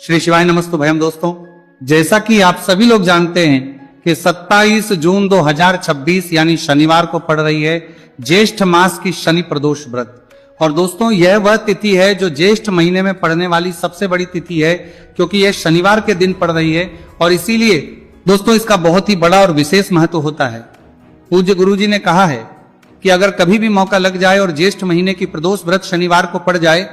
श्री शिवाय नमस्तु भयम। दोस्तों, जैसा कि आप सभी लोग जानते हैं कि 27 जून 2026 यानी शनिवार को पड़ रही है ज्येष्ठ मास की शनि प्रदोष व्रत। और दोस्तों, यह वह तिथि है जो ज्येष्ठ महीने में पड़ने वाली सबसे बड़ी तिथि है, क्योंकि यह शनिवार के दिन पड़ रही है और इसीलिए दोस्तों इसका बहुत ही बड़ा और विशेष महत्व होता है। पूज्य गुरुजी ने कहा है कि अगर कभी भी मौका लग जाए और ज्येष्ठ महीने की प्रदोष व्रत शनिवार को पड़ जाए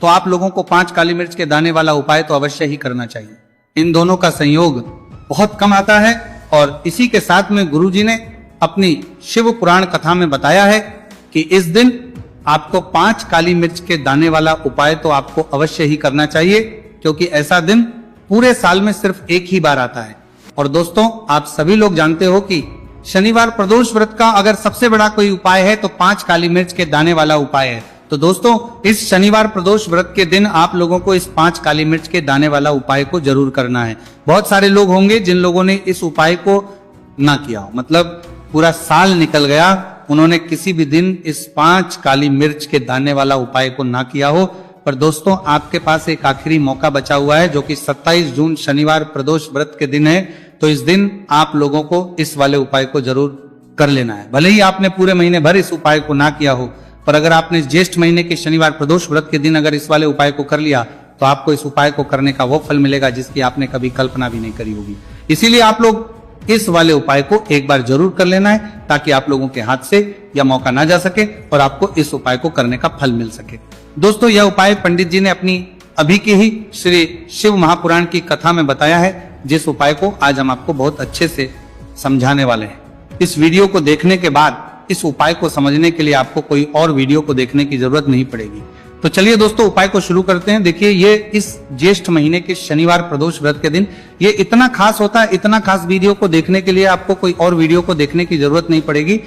तो आप लोगों को 5 काली मिर्च के दाने वाला उपाय तो अवश्य ही करना चाहिए। इन दोनों का संयोग बहुत कम आता है और इसी के साथ में गुरुजी ने अपनी शिव पुराण कथा में बताया है कि इस दिन आपको 5 काली मिर्च के दाने वाला उपाय तो आपको अवश्य ही करना चाहिए, क्योंकि ऐसा दिन पूरे साल में सिर्फ एक ही बार आता है। और दोस्तों, आप सभी लोग जानते हो कि शनिवार प्रदोष व्रत का अगर सबसे बड़ा कोई उपाय है तो 5 काली मिर्च के दाने वाला उपाय है। तो दोस्तों, इस शनिवार प्रदोष व्रत के दिन आप लोगों को इस 5 काली मिर्च के दाने वाला उपाय को जरूर करना है। बहुत सारे लोग होंगे जिन लोगों ने इस उपाय को ना किया हो, मतलब पूरा साल निकल गया, उन्होंने किसी भी दिन इस 5 काली मिर्च के दाने वाला उपाय को ना किया हो। पर दोस्तों, आपके पास एक आखिरी मौका बचा हुआ है जो कि 27 जून शनिवार प्रदोष व्रत के दिन है। तो इस दिन आप लोगों को इस वाले उपाय को जरूर कर लेना है। भले ही आपने पूरे महीने भर इस उपाय को ना किया हो, पर अगर आपने ज्येष्ठ महीने के शनिवार प्रदोष व्रत के दिन अगर इस वाले उपाय को कर लिया तो आपको इस उपाय को करने का वो फल मिलेगा जिसकी आपने कभी कल्पना भी नहीं करी होगी। इसीलिए आप लोग इस वाले उपाय को एक बार जरूर कर लेना है, ताकि आप लोगों के हाथ से यह मौका ना जा सके और आपको इस उपाय को करने का फल मिल सके। दोस्तों, यह उपाय पंडित जी ने अपनी अभी की ही श्री शिव महापुराण की कथा में बताया है, जिस उपाय को आज हम आपको बहुत अच्छे से समझाने वाले हैं। इस वीडियो को देखने के बाद इस उपाय को समझने के लिए आपको कोई और वीडियो को देखने की जरूरत नहीं पड़ेगी। तो चलिए दोस्तों, उपाय को शुरू करते हैं। देखिए, ये इस ज्येष्ठ महीने के शनिवार प्रदोष व्रत के दिन ये इतना खास होता है, इतना खास वीडियो को देखने के लिए आपको कोई और वीडियो को देखने की जरूरत नहीं पड़ेगी।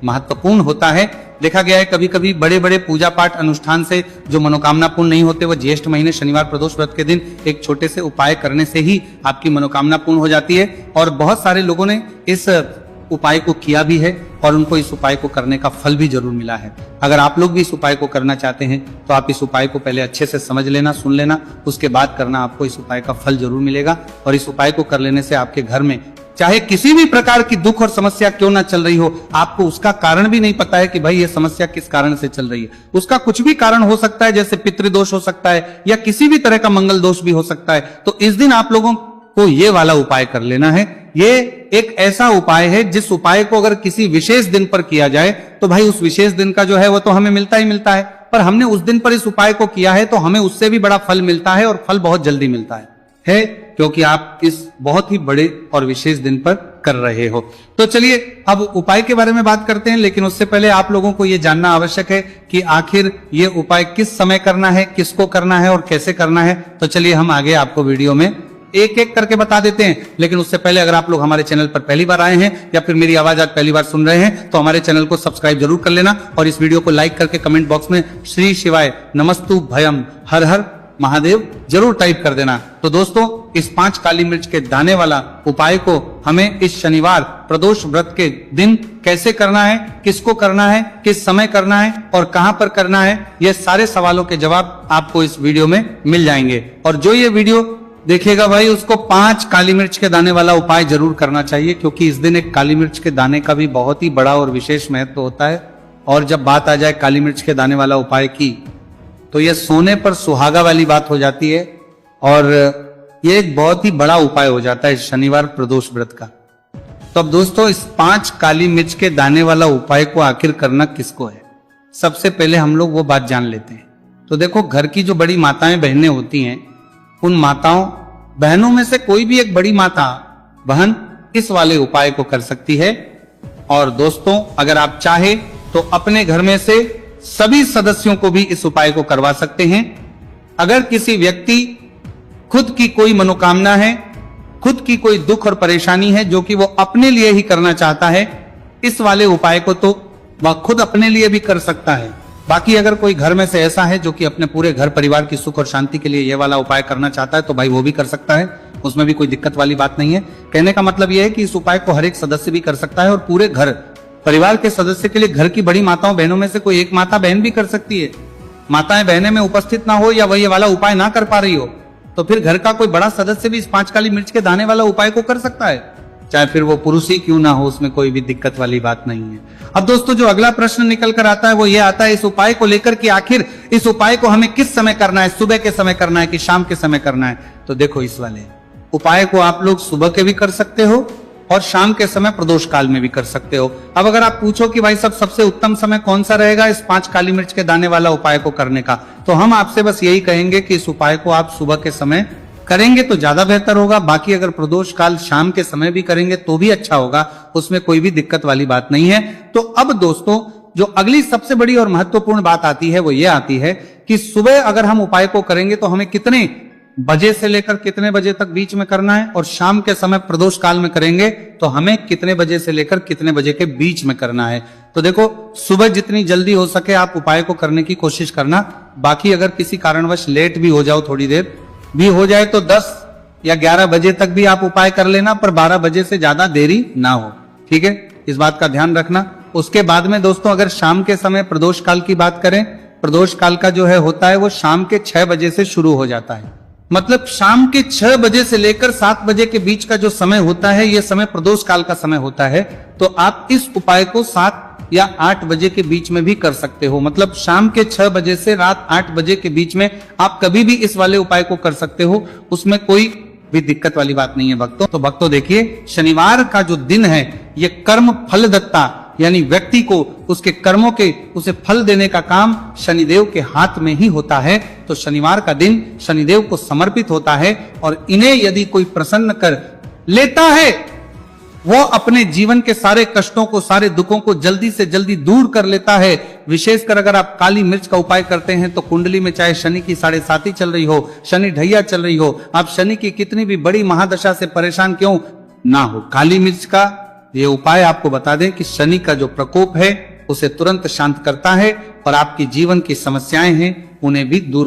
महत्वपूर्ण होता है। देखा गया है कभी कभी बड़े बड़े पूजा पाठ अनुष्ठान से जो मनोकामना पूर्ण नहीं होते, वो ज्येष्ठ महीने शनिवार प्रदोष व्रत के दिन एक छोटे से उपाय करने से ही आपकी मनोकामना पूर्ण हो जाती है। और बहुत सारे लोगों ने इस उपाय को किया भी है और उनको इस उपाय को करने का फल भी जरूर मिला है। अगर आप लोग भी इस उपाय को करना चाहते हैं तो आप इस उपाय को पहले अच्छे से समझ लेना, सुन लेना, उसके बाद करना, आपको इस उपाय का फल जरूर मिलेगा। और इस उपाय को कर लेने से आपके घर में चाहे किसी भी प्रकार की दुख और समस्या क्यों ना चल रही हो, आपको उसका कारण भी नहीं पता है कि भाई ये समस्या किस कारण से चल रही है, उसका कुछ भी कारण हो सकता है, जैसे पितृदोष हो सकता है या किसी भी तरह का मंगल दोष भी हो सकता है। तो इस दिन आप लोगों को ये वाला उपाय कर लेना है। ये एक ऐसा उपाय है जिस उपाय को अगर किसी विशेष दिन पर किया जाए तो भाई उस विशेष दिन का जो है वो तो हमें मिलता ही मिलता है, पर हमने उस दिन पर इस उपाय को किया है तो हमें उससे भी बड़ा फल मिलता है और फल बहुत जल्दी मिलता है क्योंकि आप इस बहुत ही बड़े और विशेष दिन पर कर रहे हो। तो चलिए अब उपाय के बारे में बात करते हैं, लेकिन उससे पहले आप लोगों को यह जानना आवश्यक है कि आखिर ये उपाय किस समय करना है, किसको करना है और कैसे करना है। तो चलिए हम आगे आपको वीडियो में एक एक करके बता देते हैं। लेकिन उससे पहले अगर आप लोग हमारे चैनल पर पहली बार आए हैं या फिर मेरी आवाज आज पहली बार सुन रहे हैं तो हमारे चैनल को सब्सक्राइब जरूर कर लेना और इस वीडियो को लाइक करके कमेंट बॉक्स में श्री शिवाय नमस्तु भयम हर हर महादेव जरूर टाइप कर देना। तो दोस्तों, इस 5 काली मिर्च के दाने वाला उपाय को हमें इस शनिवार प्रदोष व्रत के दिन कैसे करना है, किसको करना है, किस समय करना है और कहां पर करना है, ये सारे सवालों के जवाब आपको इस वीडियो में मिल जाएंगे। और जो ये वीडियो देखेगा भाई उसको 5 काली मिर्च के दाने वाला उपाय जरूर करना चाहिए, क्योंकि इस दिन एक काली मिर्च के दाने का भी बहुत ही बड़ा और विशेष महत्व होता है। और जब बात आ जाए काली मिर्च के दाने वाला उपाय की तो यह सोने पर सुहागा वाली बात हो जाती है और यह एक बहुत ही बड़ा उपाय हो जाता है शनिवार प्रदोष व्रत का। तो अब दोस्तों, इस 5 काली मिर्च के दाने वाला उपाय को आखिर करना किसको है, सबसे पहले हम लोग वो बात जान लेते हैं। तो देखो, घर की जो बड़ी माताएं बहनें होती हैं, उन माताओं बहनों में से कोई भी एक बड़ी माता बहन इस वाले उपाय को कर सकती है। और दोस्तों, अगर आप चाहे तो अपने घर में से सभी सदस्यों को भी इस उपाय को करवा सकते हैं। अगर किसी व्यक्ति खुद की कोई मनोकामना है, खुद की कोई दुख और परेशानी है जो कि वो अपने लिए ही करना चाहता है, इस वाले उपाय को तो वह खुद अपने लिए भी कर सकता है। बाकी अगर कोई घर में से ऐसा है जो कि अपने पूरे घर परिवार की सुख और शांति के लिए ये वाला उपाय करना चाहता है तो भाई वो भी कर सकता है, उसमें भी कोई दिक्कत वाली बात नहीं है। कहने का मतलब यह है कि इस उपाय को हर एक सदस्य भी कर सकता है और पूरे घर परिवार के सदस्य के लिए घर की बड़ी माताओं बहनों में से कोई एक माता बहन भी कर सकती है। माताएं बहनें में उपस्थित ना हो या वह ये वाला उपाय ना कर पा रही हो तो फिर घर का कोई बड़ा सदस्य भी इस 5 काली मिर्च के दाने वाला उपाय को कर सकता है, चाहे फिर वो पुरुष ही क्यों ना हो, उसमें कोई भी दिक्कत वाली बात नहीं है। अब दोस्तों जो अगला प्रश्न निकल कर आता है वो ये आता है इस उपाय को लेकर कि आखिर इस उपाय को हमें किस समय करना है, सुबह के समय करना है कि शाम के समय करना है। तो देखो इस वाले उपाय को आप लोग सुबह के भी कर सकते हो और शाम के समय प्रदोष काल में भी कर सकते हो। अब अगर आप पूछो कि भाई सबसे उत्तम समय कौन सा रहेगा इस 5 काली मिर्च के दाने वाला उपाय को करने का, तो हम आपसे बस यही कहेंगे कि इस उपाय को आप सुबह के समय करेंगे तो ज्यादा बेहतर होगा। बाकी अगर प्रदोष काल शाम के समय भी करेंगे तो भी अच्छा होगा, उसमें कोई भी दिक्कत वाली बात नहीं है। तो अब दोस्तों जो अगली सबसे बड़ी और महत्वपूर्ण बात आती है वो ये आती है कि सुबह अगर हम उपाय को करेंगे तो हमें कितने बजे से लेकर कितने बजे तक बीच में करना है, और शाम के समय प्रदोष काल में करेंगे तो हमें कितने बजे से लेकर कितने बजे के बीच में करना है। तो देखो सुबह जितनी जल्दी हो सके आप उपाय को करने की कोशिश करना। बाकी अगर किसी कारणवश लेट भी हो जाओ, थोड़ी देर भी हो जाए, तो 10 या 11 बजे तक भी आप उपाय कर लेना, पर 12 बजे से ज्यादा देरी ना हो, ठीक है, इस बात का ध्यान रखना। उसके बाद में दोस्तों अगर शाम के समय प्रदोष काल की बात करें, प्रदोष काल का जो है होता है वो शाम के 6 बजे से शुरू हो जाता है। मतलब शाम के 6 बजे से लेकर 7 बजे के बीच का जो समय होता है यह समय प्रदोष काल का समय होता है। तो आप इस उपाय को 7 या 8 बजे के बीच में भी कर सकते हो। मतलब शाम के 6 बजे से रात 8 बजे के बीच में आप कभी भी इस वाले उपाय को कर सकते हो, उसमें कोई भी दिक्कत वाली बात नहीं है भक्तों। तो भक्तों देखिए शनिवार का जो दिन है ये कर्म फलदत्ता, यानी व्यक्ति को उसके कर्मों के उसे फल देने का काम शनिदेव के हाथ में ही होता है। तो शनिवार का दिन शनिदेव को समर्पित होता है और इन्हें यदि कोई प्रसन्न कर लेता है वो अपने जीवन के सारे कष्टों को, सारे दुखों को जल्दी से जल्दी दूर कर लेता है। विशेषकर अगर आप काली मिर्च का उपाय करते हैं तो कुंडली में चाहे शनि की 7.5 चल रही हो, शनि ढैया चल रही हो, आप शनि की कितनी भी बड़ी महादशा से परेशान क्यों ना हो, काली मिर्च का ये उपाय आपको बता दें कि शनि का जो प्रकोप है उसे तुरंत शांत करता है और आपकी जीवन की समस्याएं हैं उन्हें भी दूर